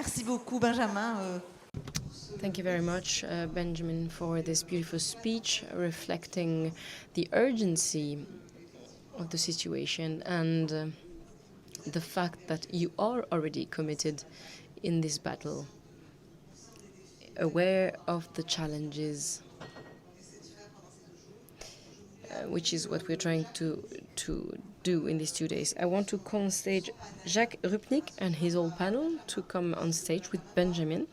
Merci beaucoup, Benjamin. Thank you very much, Benjamin, for this beautiful speech reflecting the urgency of the situation and the fact that you are already committed in this battle, aware of the challenges, which is what we're trying to do in these 2 days. I want to call on stage Jacques Rupnik and his whole panel to come on stage with Benjamin,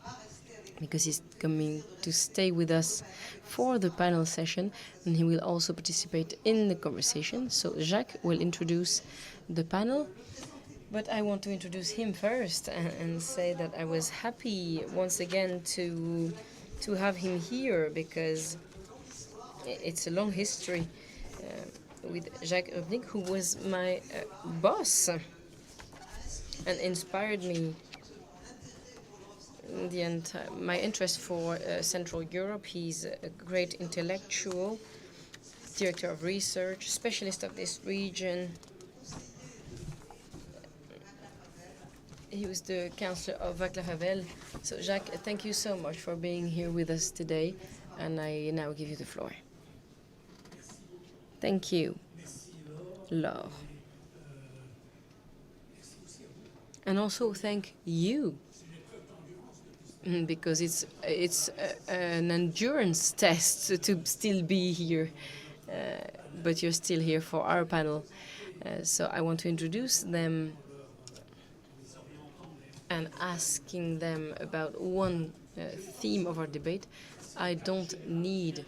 because he's coming to stay with us for the panel session, and he will also participate in the conversation. So Jacques will introduce the panel, but I want to introduce him first and say that I was happy once again to have him here, because it's a long history with Jacques Rupnik, who was my boss and inspired me my interest for Central Europe. He's a great intellectual, director of research, specialist of this region. He was the counselor of Václav Havel. So Jacques, thank you so much for being here with us today, and I now give you the floor. Thank you, Laure. And also thank you, because it's an endurance test to still be here, but you're still here for our panel. So I want to introduce them and asking them about one theme of our debate. I don't need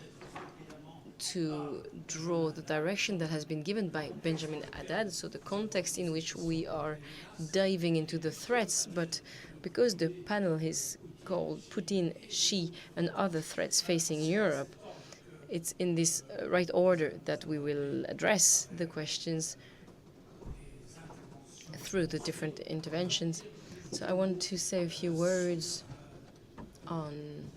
to draw the direction that has been given by Benjamin Haddad, so the context in which we are diving into the threats, but because the panel is called Putin, Xi, and other threats facing Europe, it's in this right order that we will address the questions through the different interventions. So I want to say a few words on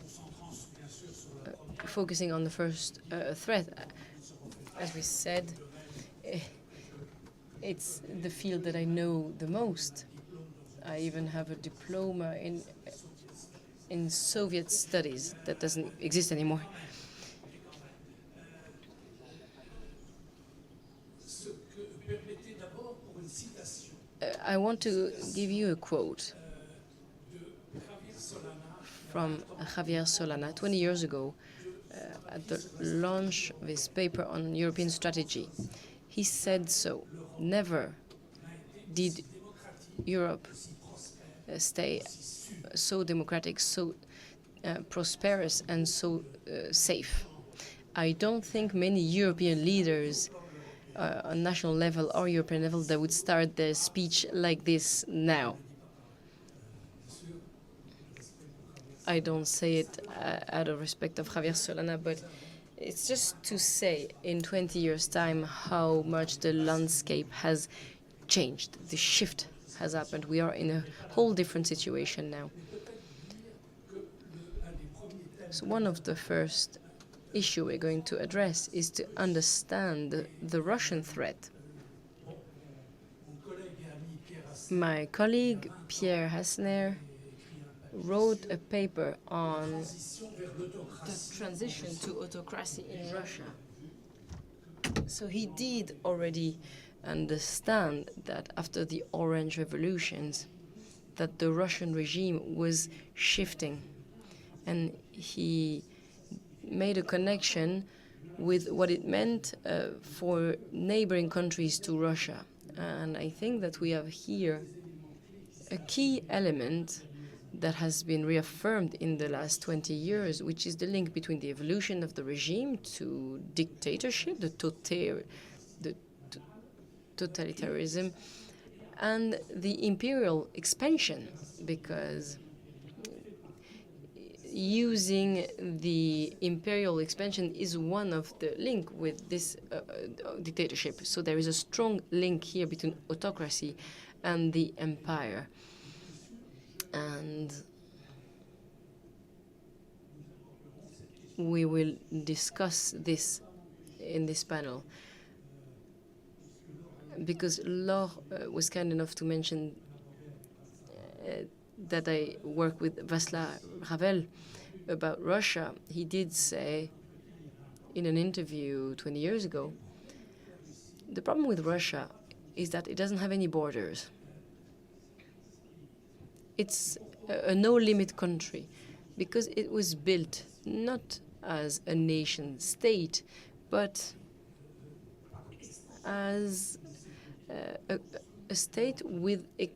focusing on the first threat. As we said, it's the field that I know the most. I even have a diploma in Soviet studies that doesn't exist anymore. I want to give you a quote from Javier Solana 20 years ago at the launch of his paper on European strategy. He said so: never did Europe stay so democratic, so prosperous, and so safe. I don't think many European leaders on national level or European level that would start their speech like this now. I don't say it out of respect of Javier Solana, but it's just to say in 20 years' time how much the landscape has changed. The shift has happened. We are in a whole different situation now. So one of the first issue we're going to address is to understand the Russian threat. My colleague Pierre Hassner wrote a paper on the transition to autocracy in Russia. So he did already understand that after the Orange Revolutions, that the Russian regime was shifting. And he made a connection with what it meant for neighboring countries to Russia. And I think that we have here a key element that has been reaffirmed in the last 20 years, which is the link between the evolution of the regime to dictatorship, the totalitarianism, and the imperial expansion, because using the imperial expansion is one of the link with this dictatorship. So there is a strong link here between autocracy and the empire. And we will discuss this in this panel, because Laure was kind enough to mention that I work with Václav Havel about Russia, he did say in an interview 20 years ago, the problem with Russia is that it doesn't have any borders. It's a no-limit country because it was built not as a nation state, but as a state with a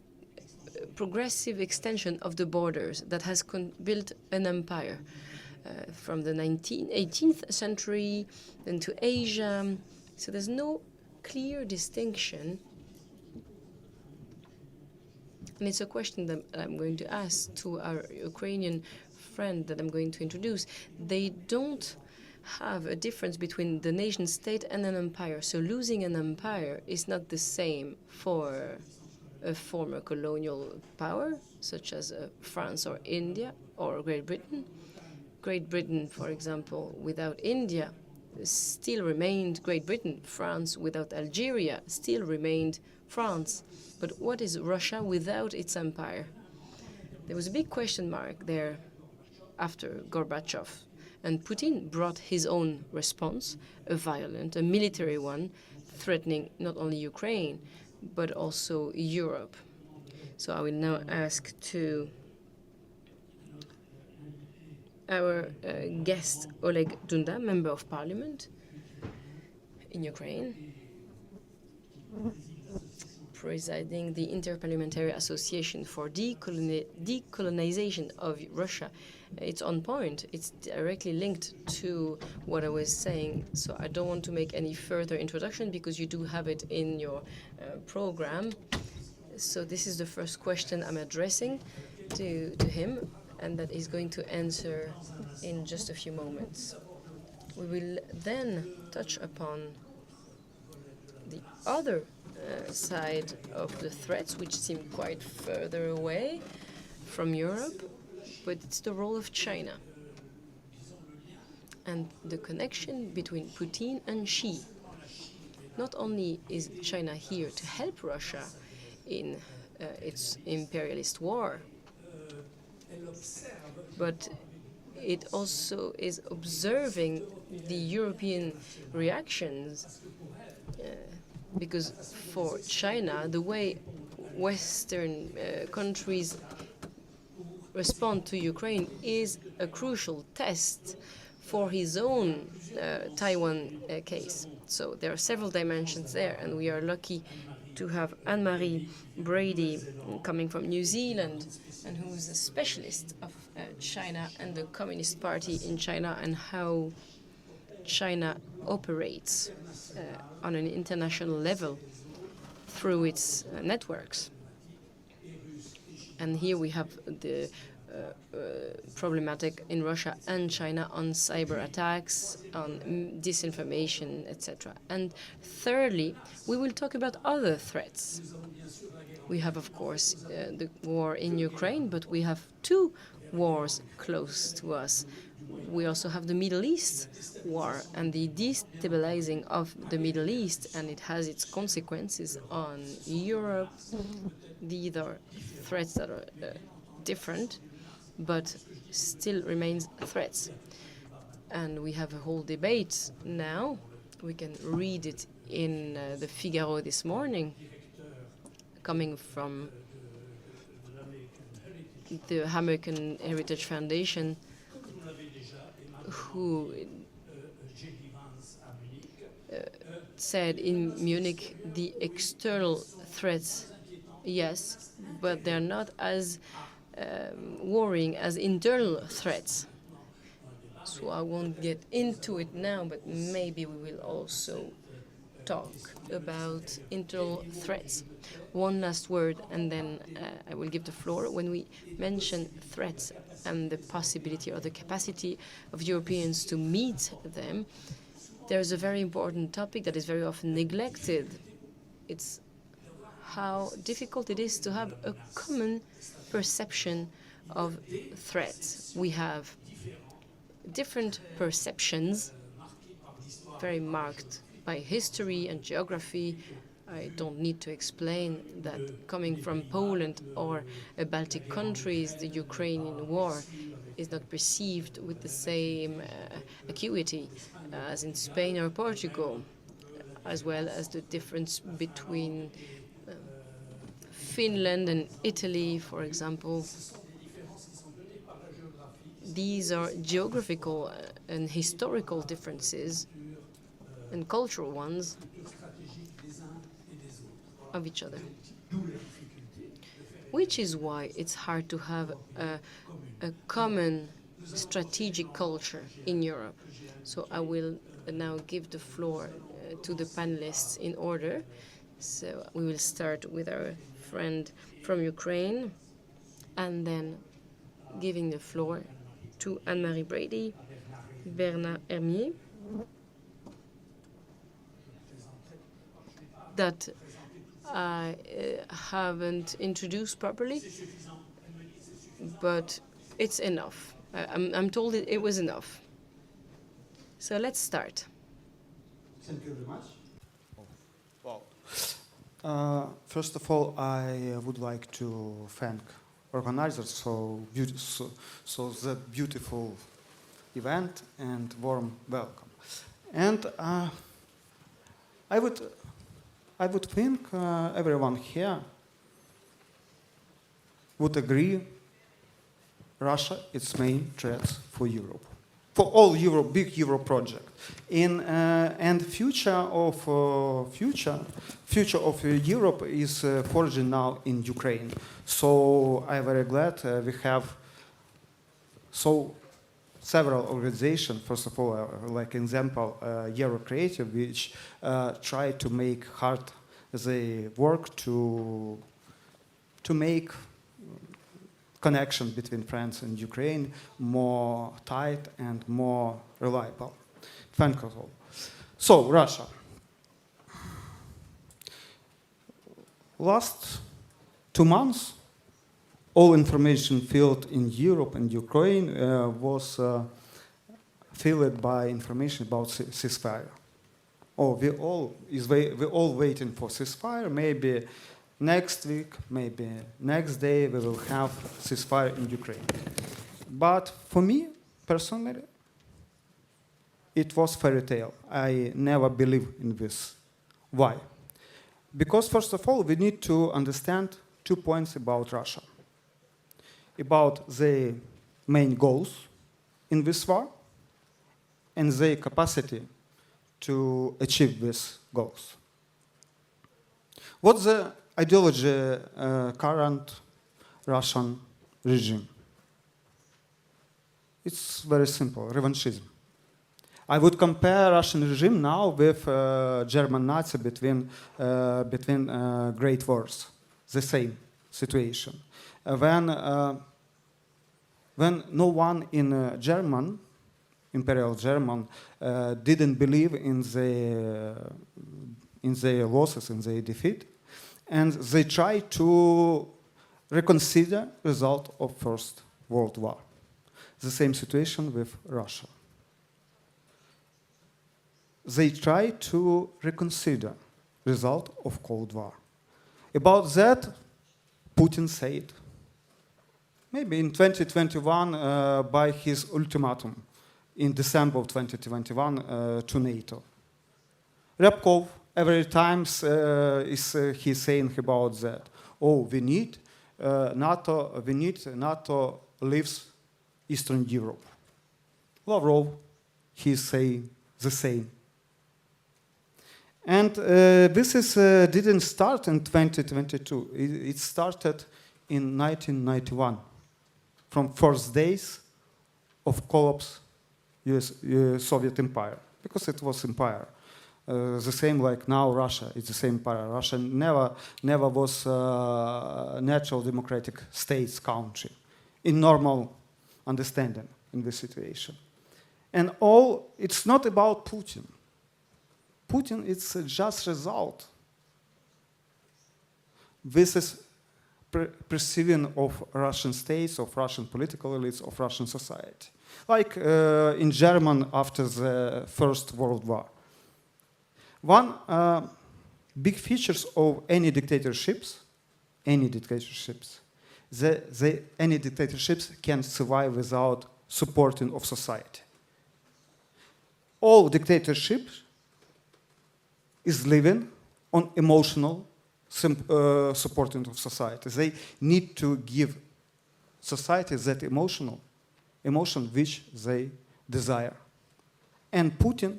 progressive extension of the borders that has built an empire from the 18th century into Asia. So there's no clear distinction. And it's a question that I'm going to ask to our Ukrainian friend that I'm going to introduce. They don't have a difference between the nation state and an empire. So losing an empire is not the same for a former colonial power, such as France or India or Great Britain. Great Britain, for example, without India still remained Great Britain. France without Algeria still remained France. But what is Russia without its empire? There was a big question mark there after Gorbachev. And Putin brought his own response, a violent, a military one, threatening not only Ukraine, but also Europe. So I will now ask to our guest, Oleg Dunda, Member of Parliament in Ukraine, presiding the Interparliamentary Association for Decolonization of Russia. It's on point. It's directly linked to what I was saying. So I don't want to make any further introduction because you do have it in your program. So this is the first question I'm addressing to him, and that he's going to answer in just a few moments. We will then touch upon the other side of the threats, which seem quite further away from Europe, but it's the role of China and the connection between Putin and Xi. Not only is China here to help Russia in its imperialist war, but it also is observing the European reactions, because for China, the way Western countries respond to Ukraine is a crucial test for his own Taiwan case. So there are several dimensions there, and we are lucky to have Anne-Marie Brady coming from New Zealand, and who is a specialist of China and the Communist Party in China and how China operates on an international level through its networks. And here we have the problematic in Russia and China on cyber attacks, on disinformation, etc. And thirdly, we will talk about other threats. We have, of course, the war in Ukraine, but we have two wars close to us. We also have the Middle East war and the destabilizing of the Middle East, and it has its consequences on Europe. These are threats that are different, but still remains threats. And we have a whole debate now. We can read it in the Figaro this morning, coming from the American Heritage Foundation, who said in Munich the external threats, yes, but they're not as worrying as internal threats. So I won't get into it now, but maybe we will also talk about internal threats. One last word, and then I will give the floor. When we mention threats and the possibility or the capacity of Europeans to meet them, there's a very important topic that is very often neglected. It's how difficult it is to have a common perception of threats. We have different perceptions, very marked by history and geography. I don't need to explain that coming from Poland or Baltic countries, the Ukrainian war is not perceived with the same acuity as in Spain or Portugal, as well as the difference between Finland and Italy, for example. These are geographical and historical differences and cultural ones of each other, which is why it's hard to have a common strategic culture in Europe. So I will now give the floor to the panelists in order. So we will start with our friend from Ukraine, and then giving the floor to Anne-Marie Brady, Bernard Hermier, that I haven't introduced properly, but it's enough. I'm told it was enough. So let's start. Thank you very much. First of all, I would like to thank organizers for the beautiful event and warm welcome. And I would think everyone here would agree Russia is main threat for Europe, for all Europe, big Euro project. And future of Europe is forging now in Ukraine. So I'm very glad we have several organizations. First of all, like example, Euro Creative, which try to make hard the work to make connection between France and Ukraine more tight and more reliable. Thank you all. So, Russia. Last 2 months, all information filled in Europe and Ukraine was filled by information about ceasefire. Oh, we all waiting for ceasefire. Maybe next week, maybe next day, we will have ceasefire in Ukraine. But for me, personally, it was fairy tale. I never believed in this. Why? Because first of all, we need to understand 2 points about Russia. About the main goals in this war and their capacity to achieve these goals. What's the ideology current Russian regime? It's very simple, revanchism. I would compare Russian regime now with German Nazi between Great Wars, the same situation. When no one in Imperial German, didn't believe in their losses, in their defeat, and they tried to reconsider result of First World War. The same situation with Russia. They try to reconsider result of Cold War. About that, Putin said, maybe in 2021 by his ultimatum in December of 2021 to NATO. Ryabkov every time he's saying about that. Oh, we need NATO leaves Eastern Europe. Lavrov, he's saying the same. And this didn't start in 2022. It started in 1991, from first days of collapse Soviet Empire, because it was empire. The same like now Russia, it's the same empire. Russia never was natural democratic states country in normal understanding in this situation. And it's not about Putin. Putin, it's a just result. This is perceiving of Russian states, of Russian political elites, of Russian society. Like in Germany after the First World War. One big features of any dictatorships, any dictatorships can survive without supporting of society. All dictatorships is living on emotional supporting of society. They need to give society that emotion which they desire. And Putin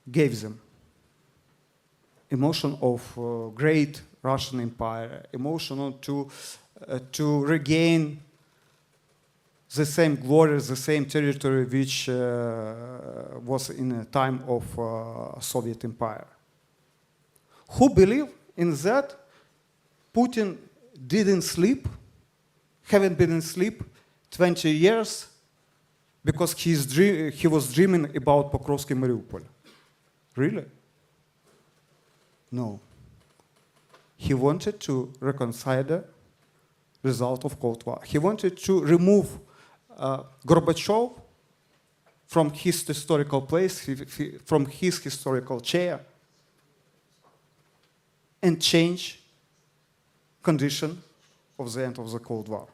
gave them emotion of great Russian Empire, emotion to regain the same glory, the same territory which was in the time of Soviet Empire. Who believe in that? Putin didn't sleep, haven't been in sleep 20 years because he was dreaming about Pokrovsky Mariupol. Really? No. He wanted to reconcile the result of Cold War. He wanted to remove Gorbachev from his historical place, from his historical chair, and change condition of the end of the Cold War.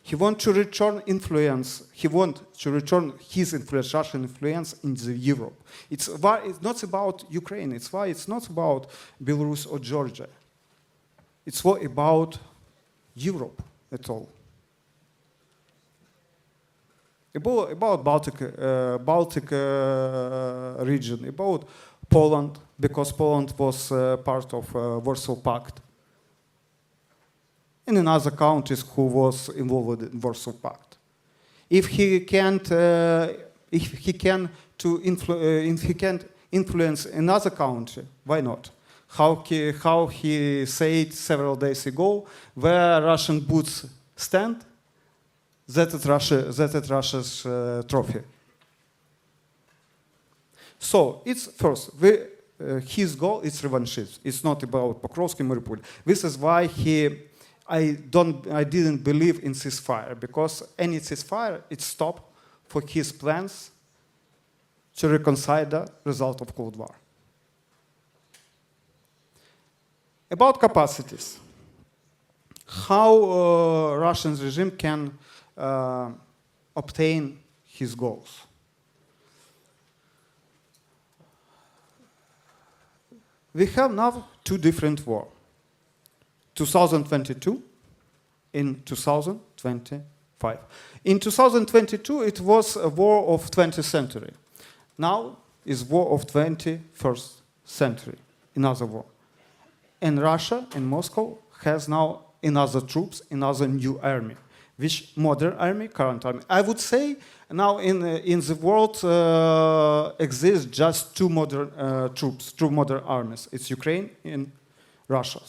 He wants to return influence. He wants to return his influence, Russian influence, in the Europe. It's not about Ukraine. It's why it's not about Belarus or Georgia. It's about Europe at all. About Baltic region, about Poland, because Poland was part of Warsaw Pact, and in other countries who was involved in Warsaw Pact. If he can't influence another country, why not? How he said several days ago, where Russian boots stand, that is Russia's trophy. So it's first, his goal is revanchism. It's not about Pokrovsky Mariupol. This is why I didn't believe in ceasefire, because any ceasefire it stopped for his plans to reconcile the result of Cold War. About capacities, how Russian regime can obtain his goals. We have now two different wars, 2022 and 2025. In 2022, it was a war of 20th century. Now is war of 21st century, another war. And Russia and Moscow has now another troops, another new army, which modern army, current army. I would say now in the world exists just two modern troops, two modern armies. It's Ukraine and Russia.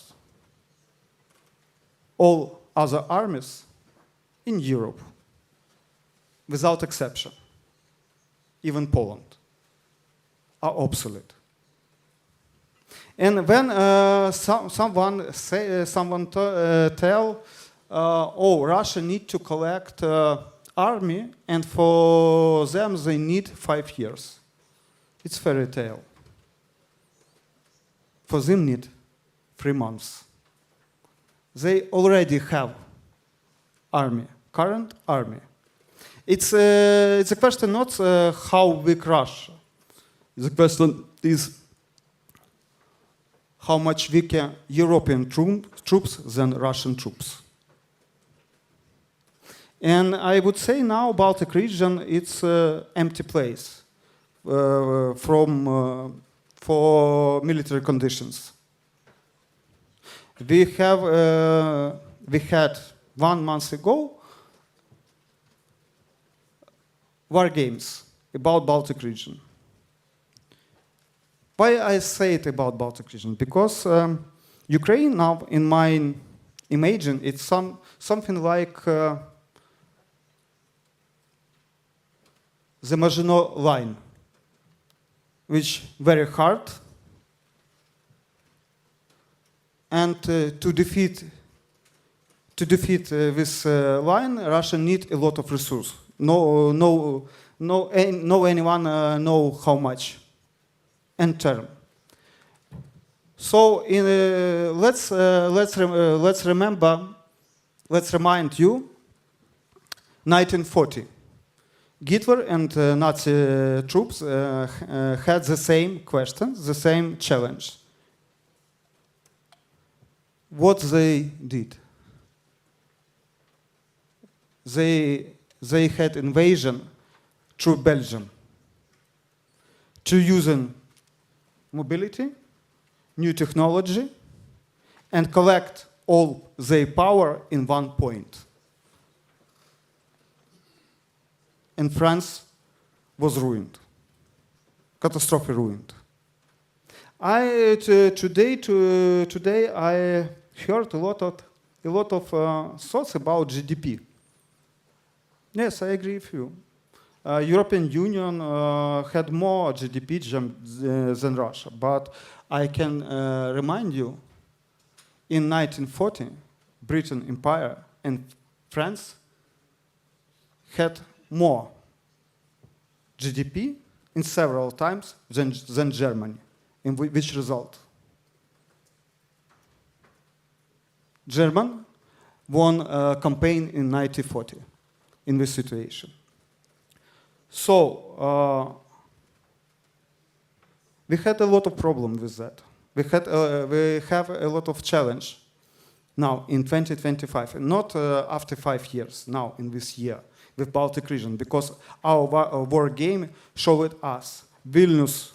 All other armies in Europe, without exception, even Poland, are obsolete. And when someone tell, oh, Russia need to collect army, and for them they need 5 years. It's fairy tale. For them need 3 months. They already have army, current army. It's a question not how weak Russia. The question is how much weaker European troops than Russian troops. And I would say now Baltic region, it's an empty place for military conditions. We had 1 month ago war games about Baltic region. Why I say it about Baltic region? Because Ukraine now, in my imagine, it's something like the Maginot Line, which very hard, and to defeat this line, Russia need a lot of resources. No anyone know how much. and term. So let's remind you, 1940. Hitler and Nazi troops had the same question, the same challenge. What they did? They had invasion through Belgium to using mobility, new technology, and collect all their power in one point. And France was ruined, catastrophically ruined. Today I heard a lot of thoughts about GDP. Yes, I agree with you. European Union had more GDP than Russia, but I can remind you, in 1940, Britain Empire and France had more GDP in several times than Germany. In which result? German won a campaign in 1940 in this situation. So we had a lot of problem with that. We have a lot of challenge now in 2025, and not after 5 years, now in this year with Baltic region, because our war game showed us Vilnius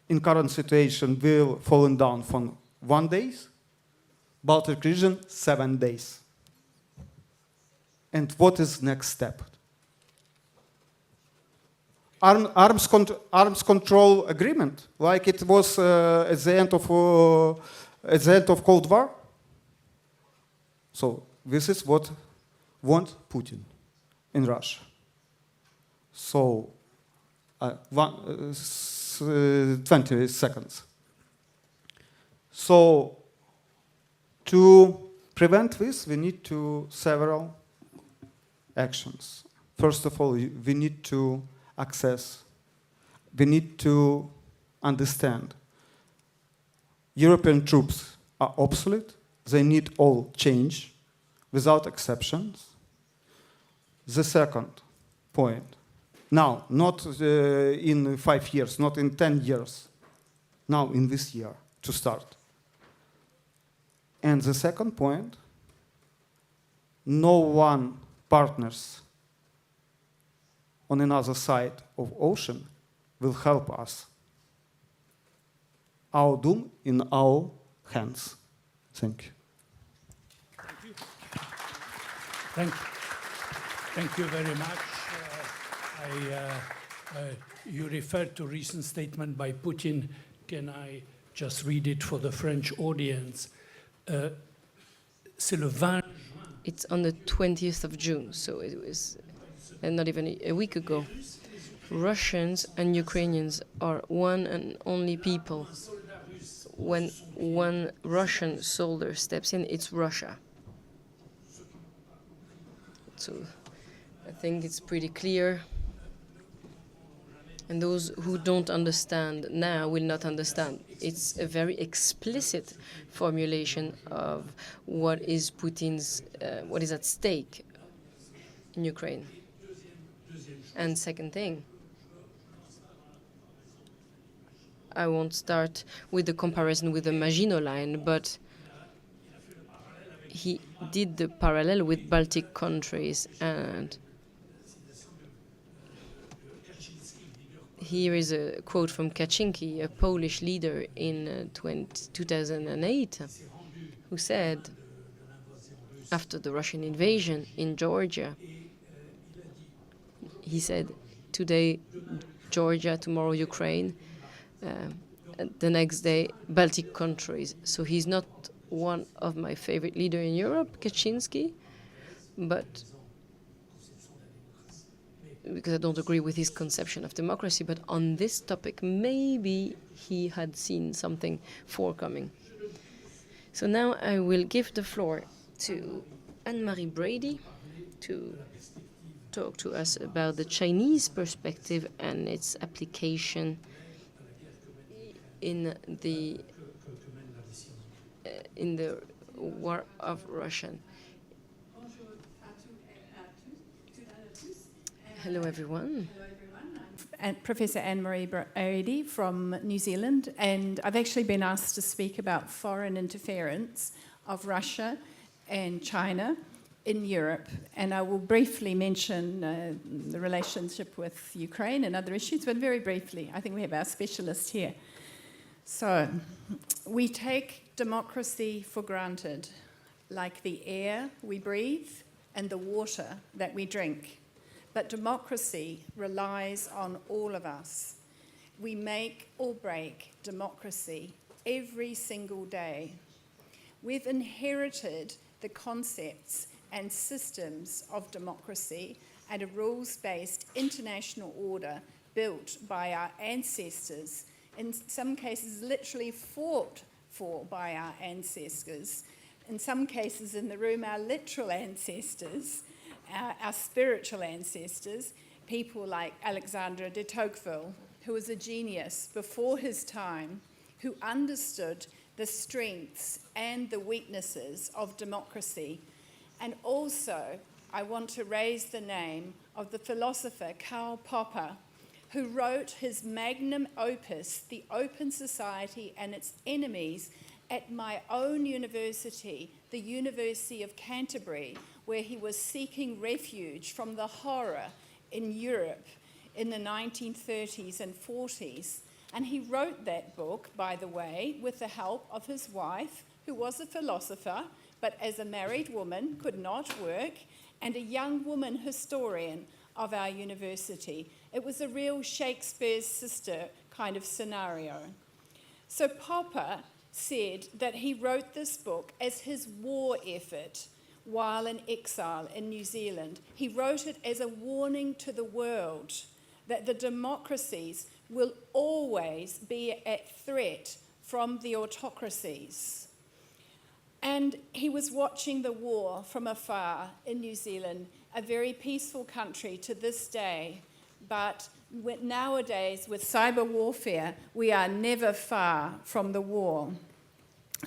in current situation will falling down from 1 day, Baltic region 7 days. And what is next step? Arms control agreement, like it was at the end of Cold War. So this is what want Putin in Russia. So 20 seconds. So to prevent this, we need to several actions. First of all, we need to access. We need to understand European troops are obsolete. They need all change without exceptions. The second point, now, not in 5 years, not in 10 years, now in this year to start. And the second point, no one partners on another side of ocean will help us. Our doom in our hands. Thank you. Thank you very much. You referred to a recent statement by Putin. Can I just read it for the French audience? It's on the 20th of June, so it was not even a week ago. Russians and Ukrainians are one and only people. When one Russian soldier steps in, it's Russia. So I think it's pretty clear. And those who don't understand now will not understand. It's a very explicit formulation of what is Putin's, what is at stake in Ukraine. And second thing, I won't start with the comparison with the Maginot Line, but he did the parallel with Baltic countries, and here is a quote from Kaczynski, a Polish leader in 2008, who said, after the Russian invasion in Georgia, he said, today Georgia, tomorrow Ukraine, the next day Baltic countries. So he's not one of my favorite leaders in Europe, Kaczynski, but because I don't agree with his conception of democracy, but on this topic, maybe he had seen something forthcoming. So now I will give the floor to Anne-Marie Brady to talk to us about the Chinese perspective and its application in the war of Russia. Hello, everyone. And Professor Anne-Marie Brady from New Zealand, and I've actually been asked to speak about foreign interference of Russia and China in Europe, and I will briefly mention the relationship with Ukraine and other issues, but very briefly. I think we have our specialist here. So, we take democracy for granted, like the air we breathe and the water that we drink. But democracy relies on all of us. We make or break democracy every single day. We've inherited the concepts and systems of democracy and a rules-based international order built by our ancestors, in some cases literally fought for by our ancestors, in some cases in the room our literal ancestors, our spiritual ancestors, people like Alexandre de Tocqueville, who was a genius before his time, who understood the strengths and the weaknesses of democracy. And also, I want to raise the name of the philosopher Karl Popper, who wrote his magnum opus, The Open Society and Its Enemies, at my own university, the University of Canterbury, where he was seeking refuge from the horror in Europe in the 1930s and 40s. And he wrote that book, by the way, with the help of his wife, who was a philosopher, but as a married woman could not work, and a young woman historian of our university. It was a real Shakespeare's sister kind of scenario. So Popper said that he wrote this book as his war effort while in exile in New Zealand. He wrote it as a warning to the world that the democracies will always be at threat from the autocracies. And he was watching the war from afar in New Zealand, a very peaceful country to this day, but nowadays with cyber warfare, we are never far from the war.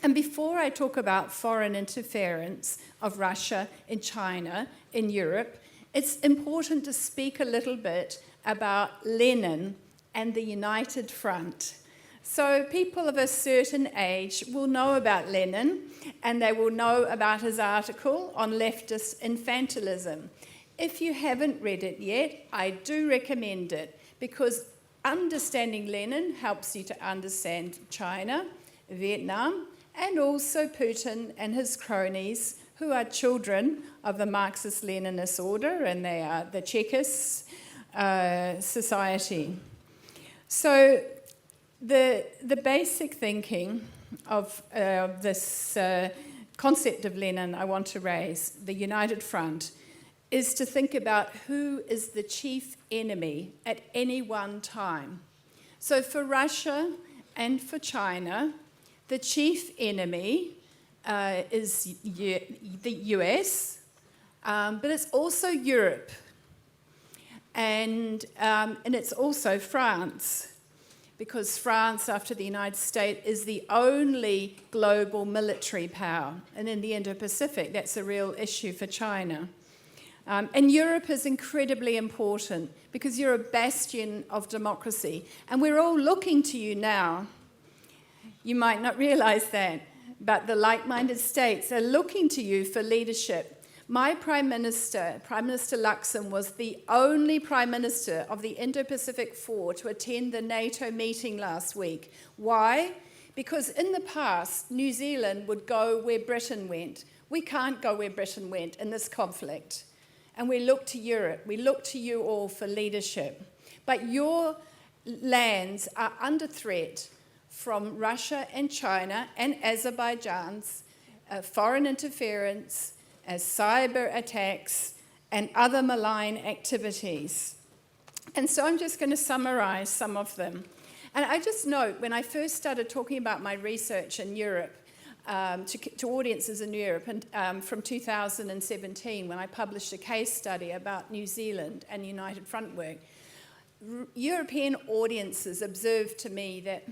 And before I talk about foreign interference of Russia in China, in Europe, it's important to speak a little bit about Lenin and the United Front. So people of a certain age will know about Lenin, and they will know about his article on leftist infantilism. If you haven't read it yet, I do recommend it, because understanding Lenin helps you to understand China, Vietnam, and also Putin and his cronies, who are children of the Marxist-Leninist order, and they are the Chekist society. So the basic thinking of this concept of Lenin I want to raise, the United Front, is to think about who is the chief enemy at any one time. So for Russia and for China, the chief enemy is the US, but it's also Europe, and it's also France, because France, after the United States, is the only global military power. And in the Indo-Pacific, that's a real issue for China. And Europe is incredibly important because you're a bastion of democracy. And we're all looking to you now. You might not realize that, but the like-minded states are looking to you for leadership. My Prime Minister, Prime Minister Luxon, was the only Prime Minister of the Indo-Pacific Four to attend the NATO meeting last week. Why? Because in the past, New Zealand would go where Britain went. We can't go where Britain went in this conflict. And we look to Europe. We look to you all for leadership. But your lands are under threat from Russia and China and Azerbaijan's foreign interference, as cyber attacks and other malign activities. And so I'm just going to summarize some of them. And I just note, when I first started talking about my research in Europe, to audiences in Europe, and from 2017, when I published a case study about New Zealand and United Front work, European audiences observed to me that,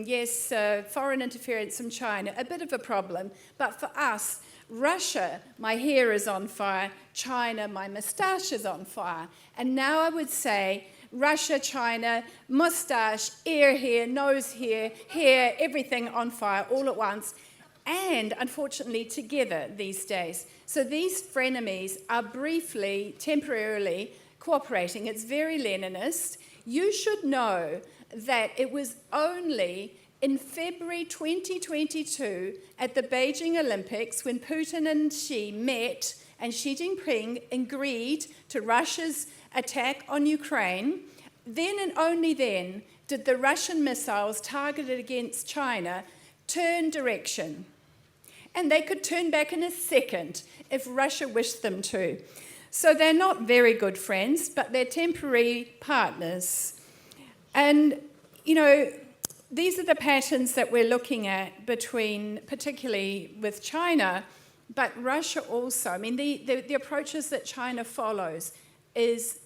yes, foreign interference from China, a bit of a problem, but for us, Russia, my hair is on fire, China, my moustache is on fire. And now I would say Russia, China, moustache, ear hair, nose hair, everything on fire all at once, and unfortunately together these days. So these frenemies are briefly, temporarily cooperating. It's very Leninist. You should know that it was only in February 2022 at the Beijing Olympics when Putin and Xi met and Xi Jinping agreed to Russia's attack on Ukraine, then and only then did the Russian missiles targeted against China turn direction. And they could turn back in a second if Russia wished them to. So they're not very good friends, but they're temporary partners. And, you know, these are the patterns that we're looking at between, particularly with China, but Russia also. I mean, the approaches that China follows is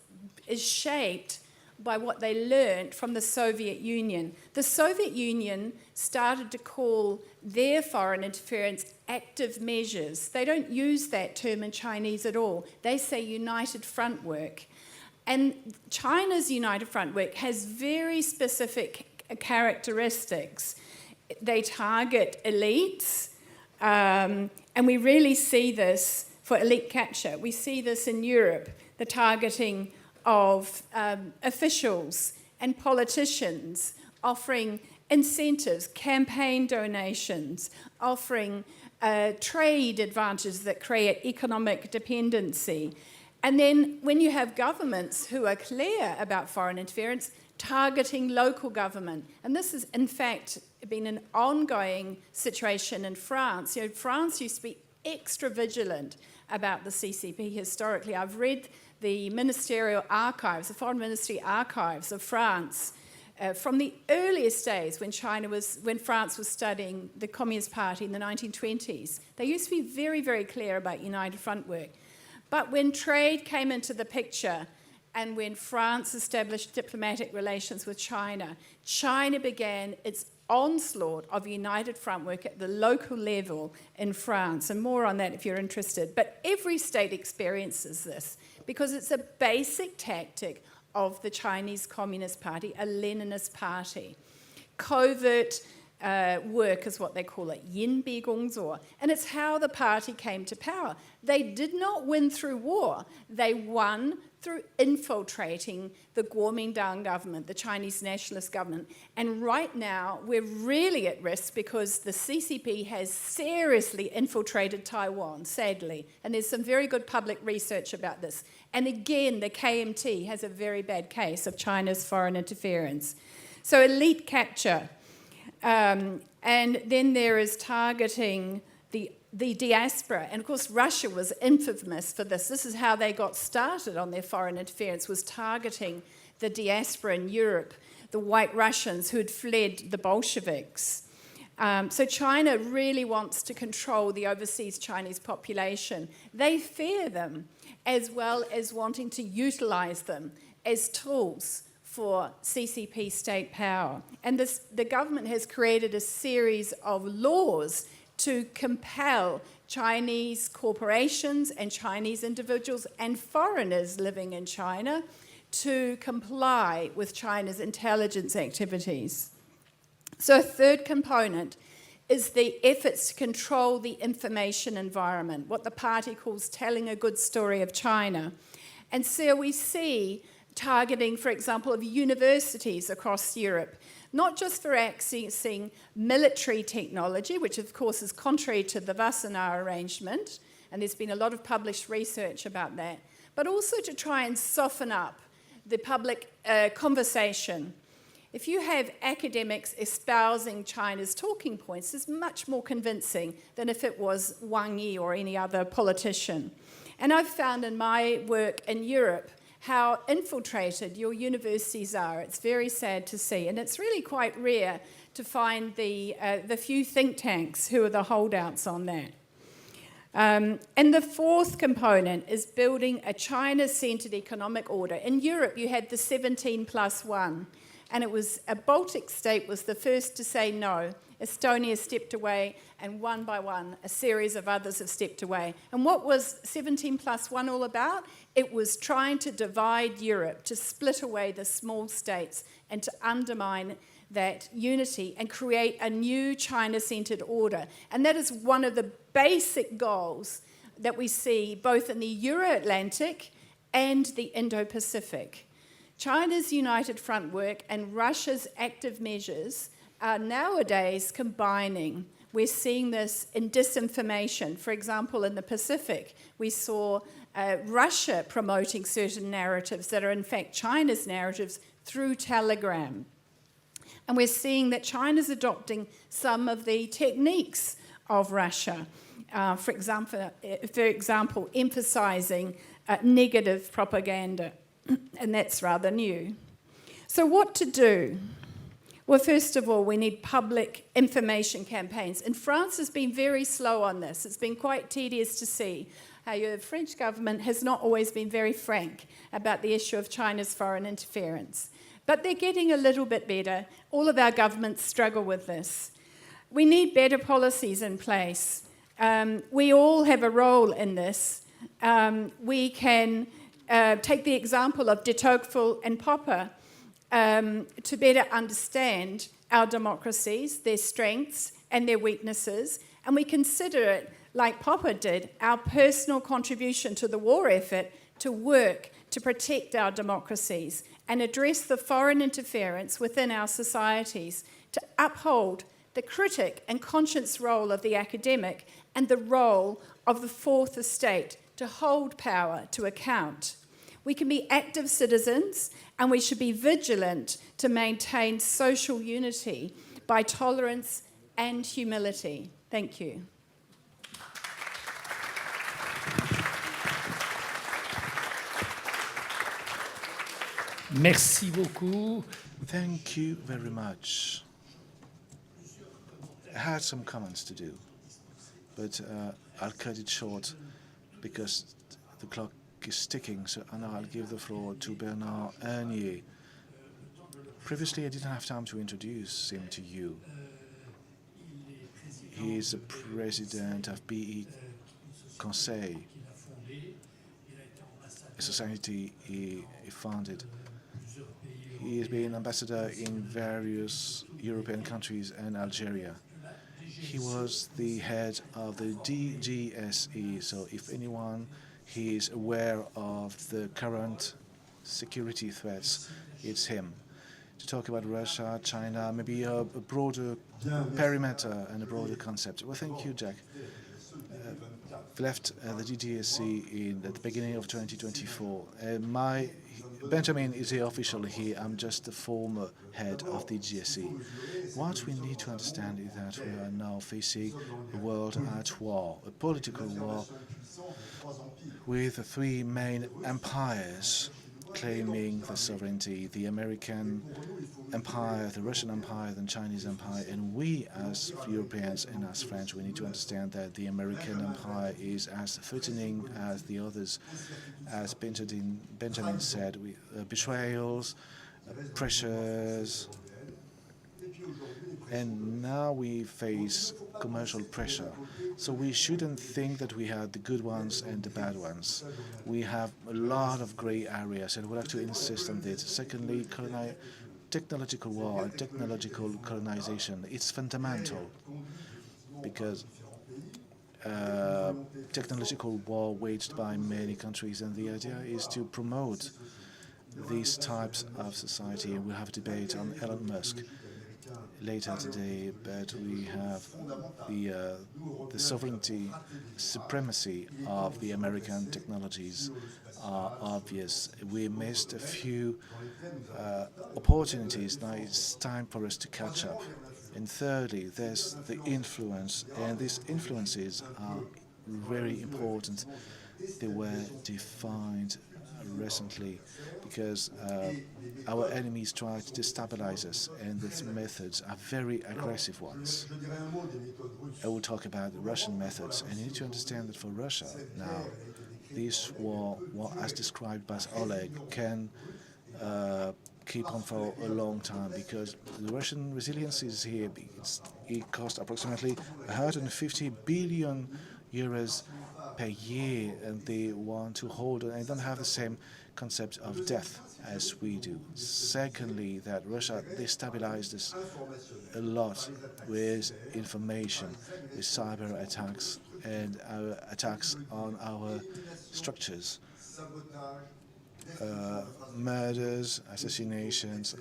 shaped by what they learned from the Soviet Union. The Soviet Union started to call their foreign interference active measures. They don't use that term in Chinese at all. They say united front work. And China's united front work has very specific characteristics. They target elites, and we really see this for elite capture. We see this in Europe, the targeting of officials and politicians, offering incentives, campaign donations, offering trade advantages that create economic dependency. And then when you have governments who are clear about foreign interference, targeting local government. And this has, in fact, been an ongoing situation in France. You know, France used to be extra vigilant about the CCP historically. I've read the ministerial archives, the foreign ministry archives of France from the earliest days when France was studying the Communist Party in the 1920s. They used to be very, very clear about united front work. But when trade came into the picture and when France established diplomatic relations with China, China began its onslaught of united front work at the local level in France, and more on that if you're interested. But every state experiences this because it's a basic tactic of the Chinese Communist Party, a Leninist party. Covert work is what they call it, Yinbi Gongzuo, and it's how the party came to power. They did not win through war. They won through infiltrating the Kuomintang government, the Chinese nationalist government. And right now, we're really at risk because the CCP has seriously infiltrated Taiwan, sadly. And there's some very good public research about this. And again, the KMT has a very bad case of China's foreign interference. So elite capture. And then there is targeting the diaspora. And of course, Russia was infamous for this. This is how they got started on their foreign interference, was targeting the diaspora in Europe, the white Russians who had fled the Bolsheviks. So China really wants to control the overseas Chinese population. They fear them, as well as wanting to utilize them as tools for CCP state power. And the government has created a series of laws to compel Chinese corporations and Chinese individuals and foreigners living in China to comply with China's intelligence activities. So a third component is the efforts to control the information environment, what the party calls telling a good story of China. And so we see targeting, for example, of universities across Europe, not just for accessing military technology, which of course is contrary to the Wassenaar arrangement, and there's been a lot of published research about that, but also to try and soften up the public conversation. If you have academics espousing China's talking points, it's much more convincing than if it was Wang Yi or any other politician. And I've found in my work in Europe how infiltrated your universities are. It's very sad to see, and it's really quite rare to find the few think tanks who are the holdouts on that. And the fourth component is building a China-centered economic order. In Europe, you had the 17+1, and it was a Baltic state was the first to say no. Estonia stepped away, and one by one, a series of others have stepped away. And what was 17+1 all about? It was trying to divide Europe, to split away the small states, and to undermine that unity and create a new China-centered order. And that is one of the basic goals that we see both in the Euro-Atlantic and the Indo-Pacific. China's United Front work and Russia's active measures are nowadays combining. We're seeing this in disinformation. For example, in the Pacific, we saw Russia promoting certain narratives that are in fact China's narratives through Telegram. And we're seeing that China's adopting some of the techniques of Russia. For example, emphasizing negative propaganda. And that's rather new. So what to do? Well, first of all, we need public information campaigns. And France has been very slow on this. It's been quite tedious to see how the French government has not always been very frank about the issue of China's foreign interference. But they're getting a little bit better. All of our governments struggle with this. We need better policies in place. We all have a role in this. We can take the example of de Tocqueville and Popper to better understand our democracies, their strengths and their weaknesses, and we consider it, like Popper did, our personal contribution to the war effort to work to protect our democracies and address the foreign interference within our societies, to uphold the critic and conscience role of the academic and the role of the fourth estate to hold power to account. We can be active citizens, and we should be vigilant to maintain social unity by tolerance and humility. Thank you. Merci beaucoup. Thank you very much. I had some comments to do, but I'll cut it short because the clock is ticking, so now I'll give the floor to Bernard Ernier. Previously, I didn't have time to introduce him to you. He is the president of BE Conseil, a society he founded. He has been ambassador in various European countries and Algeria. He was the head of the DGSE, so if anyone he is aware of the current security threats, it's him. To talk about Russia, China, maybe a broader perimeter and a broader concept. Well, thank you, Jack. Left the DGSE at the beginning of 2024. Benjamin is the official here. I'm just the former head of the DGSE. What we need to understand is that we are now facing a world at war, a political war with the three main empires claiming the sovereignty, the American empire, the Russian empire, the Chinese empire, and we as Europeans and as French, we need to understand that the American empire is as threatening as the others. As Benjamin said, betrayals, pressures, and now we face commercial pressure. So we shouldn't think that we have the good ones and the bad ones. We have a lot of gray areas, and we have to insist on this. Secondly, technological war and technological colonization. It's fundamental because technological war waged by many countries, and the idea is to promote these types of society. And we'll have a debate on Elon Musk later today, but we have the sovereignty, supremacy of the American technologies are obvious. We missed a few opportunities. Now it's time for us to catch up. And thirdly, there's the influence, and these influences are very important. They were defined recently because our enemies try to destabilize us, and these methods are very aggressive ones. I will talk about the Russian methods, and you need to understand that for Russia now, this war, as described by Oleg, can keep on for a long time because the Russian resilience is here. It costs approximately 150 billion euros per year, and they want to hold it and don't have the same concept of death as we do. Secondly, that Russia destabilized us a lot with information, with cyber attacks and attacks on our structures. Murders, assassinations,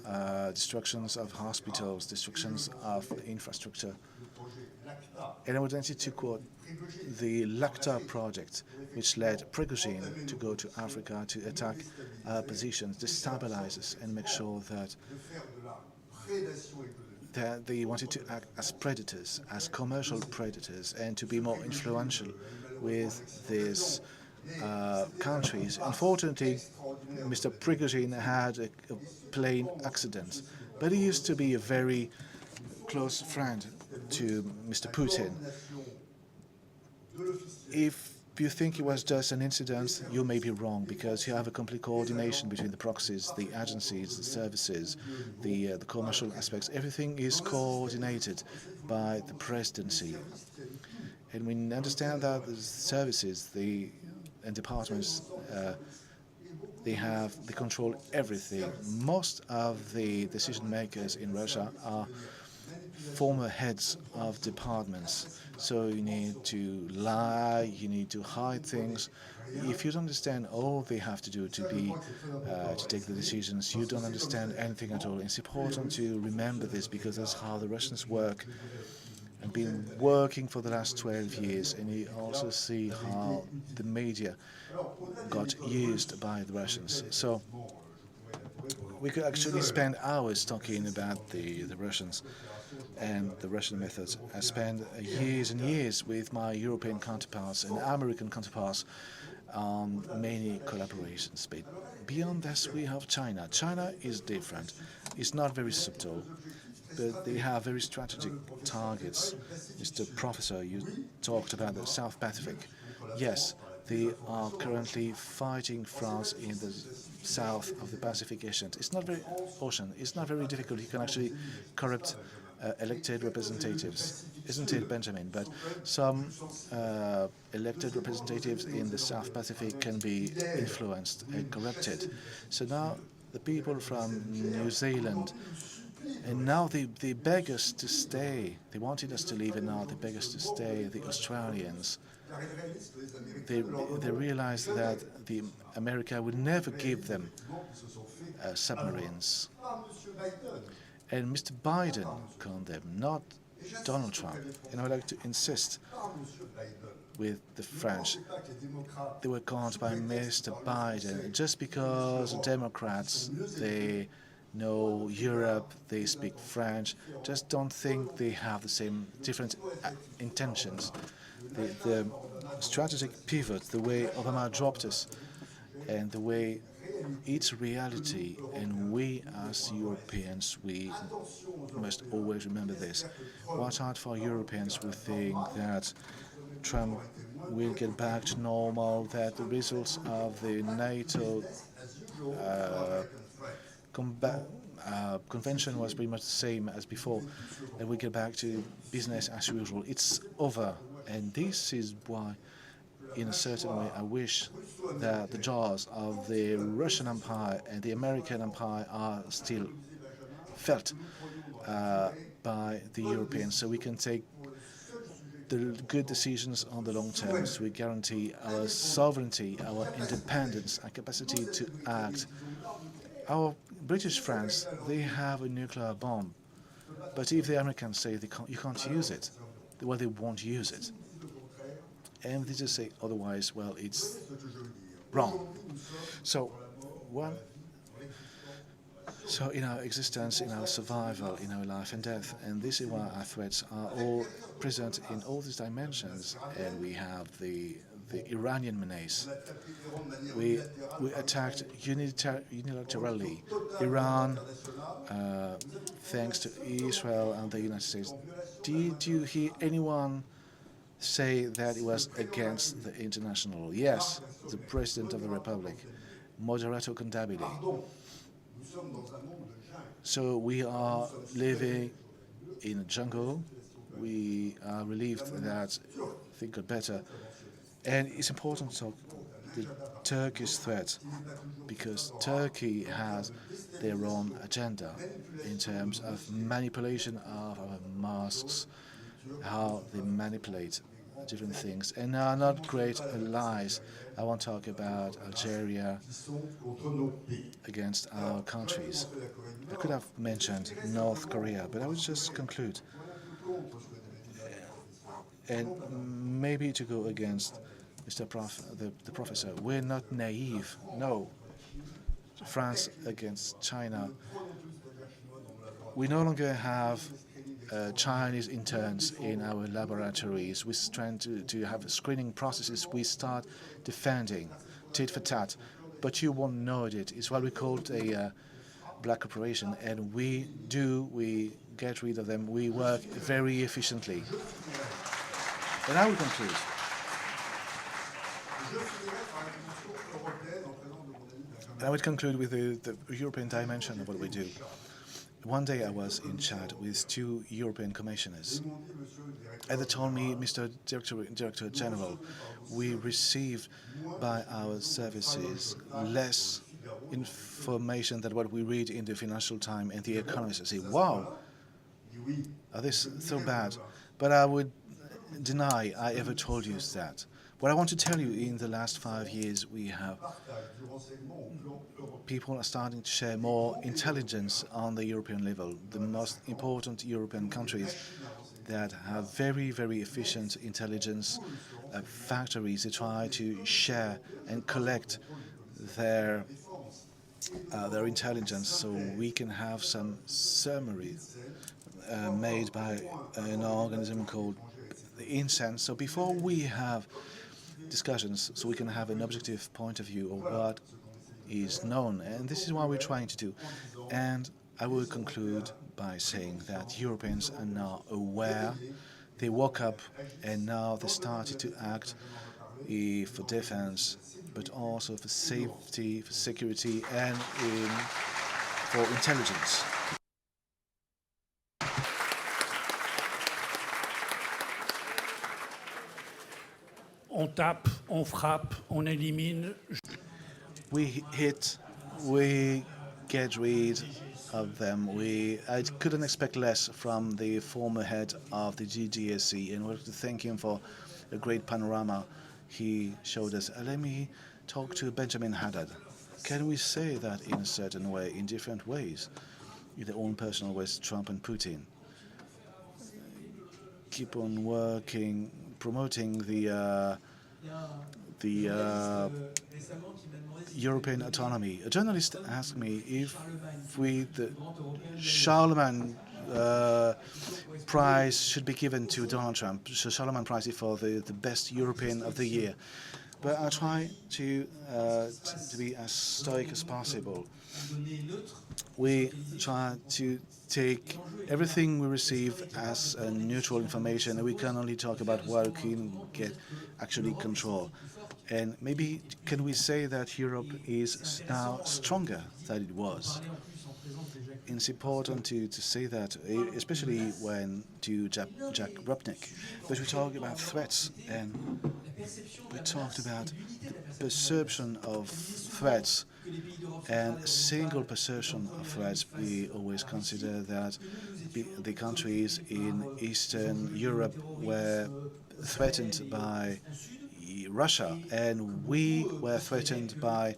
destructions of hospitals, destructions of infrastructure. And I would like to quote the Lakta project, which led Prigozhin to go to Africa to attack positions, destabilize us, and make sure that they wanted to act as predators, as commercial predators, and to be more influential with these countries. Unfortunately, Mr. Prigozhin had a plane accident, but he used to be a very close friend to Mr. Putin. If you think it was just an incident, you may be wrong, because you have a complete coordination between the proxies, the agencies, the services, the commercial aspects. Everything is coordinated by the presidency. And we understand that the services and departments, they control everything. Most of the decision makers in Russia are former heads of departments. So you need to lie, you need to hide things. If you don't understand all they have to do to take the decisions, you don't understand anything at all. It's important to remember this, because that's how the Russians work and been working for the last 12 years. And you also see how the media got used by the Russians. So we could actually spend hours talking about the Russians and the Russian methods. I spent years and years with my European counterparts and American counterparts on many collaborations. But beyond this, we have China. China is different. It's not very subtle, but they have very strategic targets. Mr. Professor, you talked about the South Pacific. Yes, they are currently fighting France in the south of the Pacific Ocean. It's not very difficult. You can actually corrupt elected representatives, isn't it, Benjamin? But some elected representatives in the South Pacific can be influenced and corrupted. So now the people from New Zealand, and now they beg us to stay. They wanted us to leave, and now they beg us to stay. The Australians, they realize that America would never give them submarines. And Mr. Biden called them, not Donald Trump. And I would like to insist with the French. They were called by Mr. Biden just because Democrats, they know Europe, they speak French, just don't think they have the same different intentions. The strategic pivot, the way Obama dropped us, and the way it's reality, and we as Europeans, we must always remember this. Watch out for Europeans who think that Trump will get back to normal, that the results of the NATO convention was pretty much the same as before, and we get back to business as usual. It's over, and this is why, in a certain way, I wish that the jaws of the Russian Empire and the American Empire are still felt by the Europeans, so we can take the good decisions on the long term, so we guarantee our sovereignty, our independence, our capacity to act. Our British friends, they have a nuclear bomb, but if the Americans say you can't use it, well, they won't use it. And they just say otherwise, well, it's wrong. So in our existence, in our survival, in our life and death, and this is why our threats are all present in all these dimensions, and we have the the Iranian menace. We attacked unilaterally Iran, thanks to Israel and the United States. Did you hear anyone say that it was against the international law? Yes, the President of the Republic, Moderato Condabile. So we are living in a jungle. We are relieved that things got better. And it's important to talk the Turkish threat, because Turkey has their own agenda in terms of manipulation of our masks, how they manipulate different things, and are not great allies. I want to talk about Algeria against our countries. I could have mentioned North Korea, but I would just conclude. And maybe to go against the professor, we're not naive. No. France against China. We no longer have Chinese interns in our laboratories. We're trying to have screening processes. We start defending tit for tat, but you won't know it. It's what we call a black operation, and we get rid of them. We work very efficiently. And I will conclude. I would conclude with the European dimension of what we do. One day I was in chat with two European commissioners, and they told me, Mr. Director General, we receive by our services less information than what we read in the Financial Times and the Economist. I say, wow, are this so bad? But I would deny I ever told you that. What I want to tell you, in the last 5 years, people are starting to share more intelligence on the European level. The most important European countries that have very, very efficient intelligence factories, they try to share and collect their intelligence, so we can have some summary made by an organism called the INSEN. So before we have discussions, so we can have an objective point of view of what is known, and this is what we're trying to do. And I will conclude by saying that Europeans are now aware. They woke up, and now they started to act for defense, but also for safety, for security, and for intelligence. On tape, on frappe, on élimine. We hit, we get rid of them. I couldn't expect less from the former head of the GGSC, and I want to thank him for a great panorama he showed us. Let me talk to Benjamin Haddad. Can we say that in a certain way, in different ways, in their own personal ways, Trump and Putin? Keep on working, promoting the European autonomy. A journalist asked me if the Charlemagne Prize should be given to Donald Trump. So Charlemagne Prize is for the best European of the year. But I try to be as stoic as possible. We try to take everything we receive as neutral information, and we can only talk about what we can get actually control. And maybe can we say that Europe is now stronger than it was? It's important to say that, especially when to Jack Rupnik. But we talked about threats, and we talked about the perception of threats. And single perception of threats, we always consider that the countries in Eastern Europe were threatened by Russia, and we were threatened by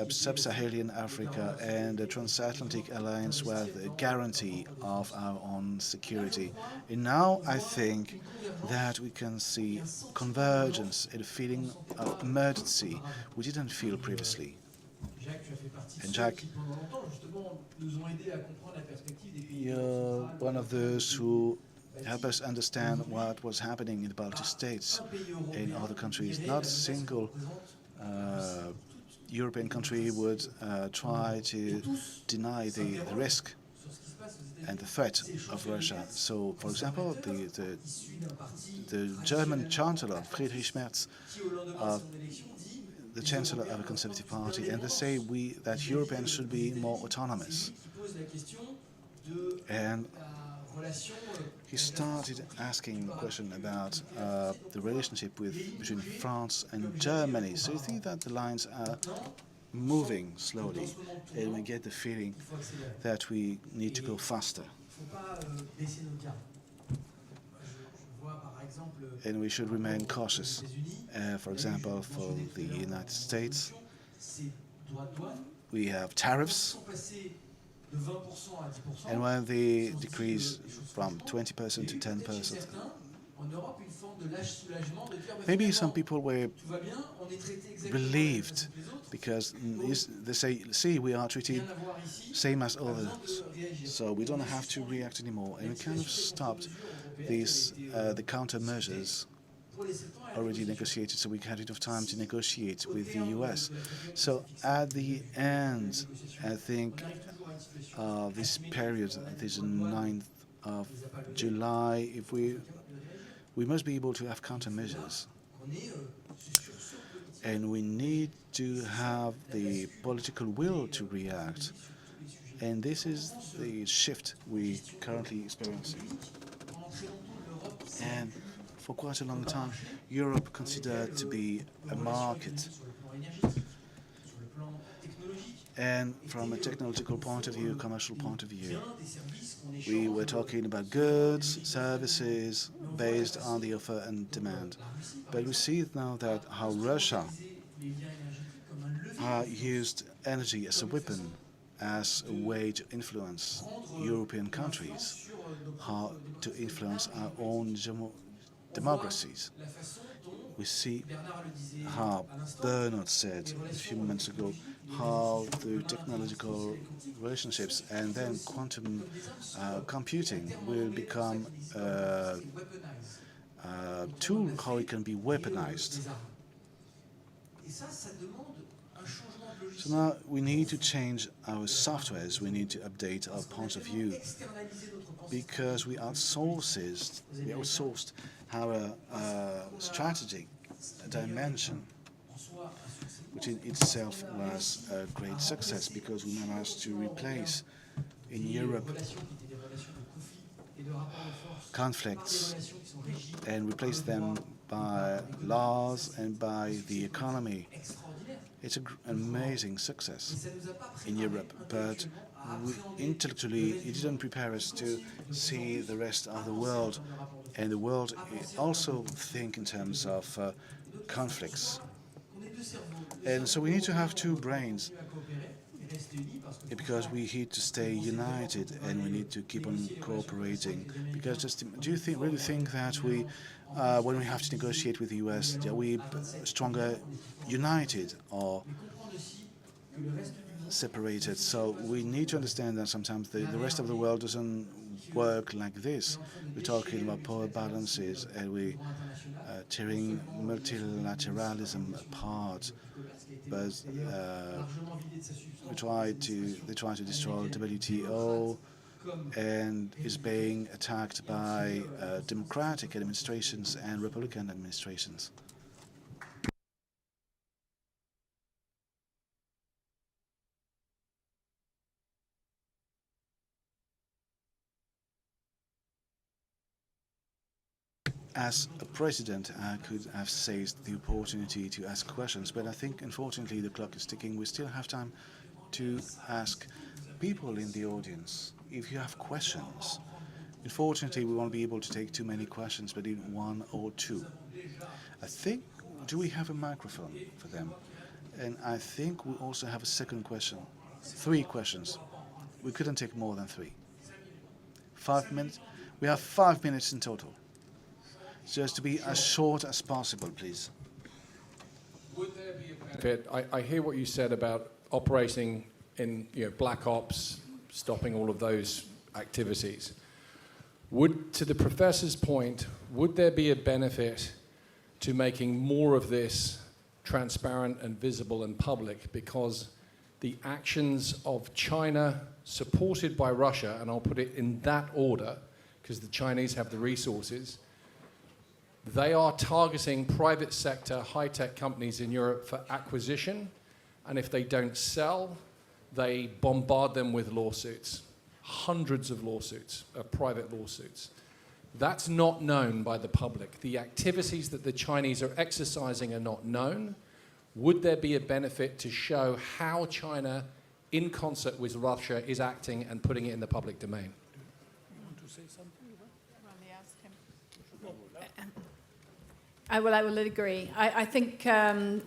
sub-Saharan Africa, and the transatlantic alliance were the guarantee of our own security. And now I think that we can see convergence and a feeling of emergency we didn't feel previously. And Jack, you're one of those who help us understand what was happening in the Baltic states, in other countries. Not a single European country would try to deny the risk and the threat of Russia. So, for example, the German Chancellor, Friedrich Merz, the Chancellor of a Conservative Party, and they say that Europeans should be more autonomous. And he started asking the question about the relationship between France and Germany. So you think that the lines are moving slowly, and we get the feeling that we need to go faster. And we should remain cautious. For example, for the United States, we have tariffs, and when they decrease from 20% to 10%, maybe some people were relieved because they say, see, we are treated same as others, so we don't have to react anymore. And we kind of stopped these the countermeasures already negotiated, so we had enough time to negotiate with the US. So at the end, I think this period, this 9th of July, if we must be able to have countermeasures, and we need to have the political will to react. And this is the shift we currently experiencing. And for quite a long time, Europe considered to be a market. And from a technological point of view, commercial point of view, we were talking about goods, services, based on the offer and demand. But we see now that how Russia used energy as a weapon, as a way to influence European countries, how to influence our own democracies. We see how Bernard said a few moments ago, how the technological relationships and then quantum computing will become a tool, how it can be weaponized. So now we need to change our softwares, we need to update our point of view, because we outsourced our strategic dimension, which in itself was a great success, because we managed to replace in Europe conflicts and replace them by laws and by the economy. It's an amazing success in Europe, but intellectually it didn't prepare us to see the rest of the world, and the world also think in terms of conflicts. And so we need to have two brains, because we need to stay united and we need to keep on cooperating. Because do you really think that we, when we have to negotiate with the US, are we stronger united or separated? So we need to understand that sometimes the rest of the world doesn't work like this. We're talking about power balances, and we tearing multilateralism apart. But they try to destroy WTO, and is being attacked by democratic administrations and Republican administrations. As a president, I could have seized the opportunity to ask questions, but I think, unfortunately, the clock is ticking. We still have time to ask people in the audience if you have questions. Unfortunately, we won't be able to take too many questions, but in one or two. I think, do we have a microphone for them? And I think we also have a second question. 3 questions. We couldn't take more than 3. 5 minutes? We have 5 minutes in total. Just to be as short as possible, please. Would there be a benefit? I hear what you said about operating in black ops, stopping all of those activities. To the professor's point, would there be a benefit to making more of this transparent and visible and public? Because the actions of China, supported by Russia, and I'll put it in that order, because the Chinese have the resources, they are targeting private sector high-tech companies in Europe for acquisition, and if they don't sell, they bombard them with lawsuits, hundreds of lawsuits, private lawsuits. That's not known by the public. The activities that the Chinese are exercising are not known. Would there be a benefit to show how China, in concert with Russia, is acting and putting it in the public domain? You want to say something? I will agree. I think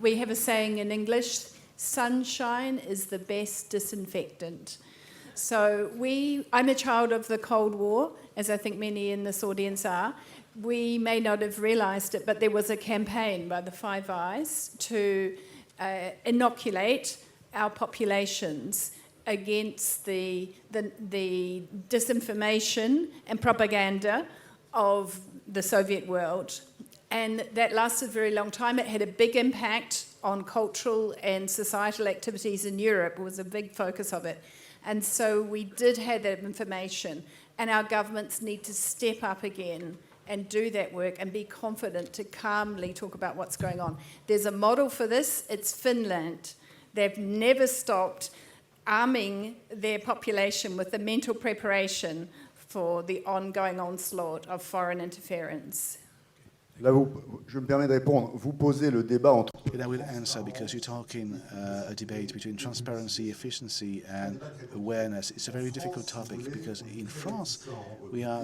we have a saying in English, sunshine is the best disinfectant. So I'm a child of the Cold War, as I think many in this audience are. We may not have realised it, but there was a campaign by the Five Eyes to inoculate our populations against the disinformation and propaganda of the Soviet world. And that lasted a very long time. It had a big impact on cultural and societal activities in Europe. It was a big focus of it. And so we did have that information. And our governments need to step up again and do that work and be confident to calmly talk about what's going on. There's a model for this. It's Finland. They've never stopped arming their population with the mental preparation for the ongoing onslaught of foreign interference. Là, je me permets de répondre. Vous posez le débat entre... And I will answer, because you're talking a debate between transparency, efficiency, and awareness. It's a very difficult topic, because in France, we are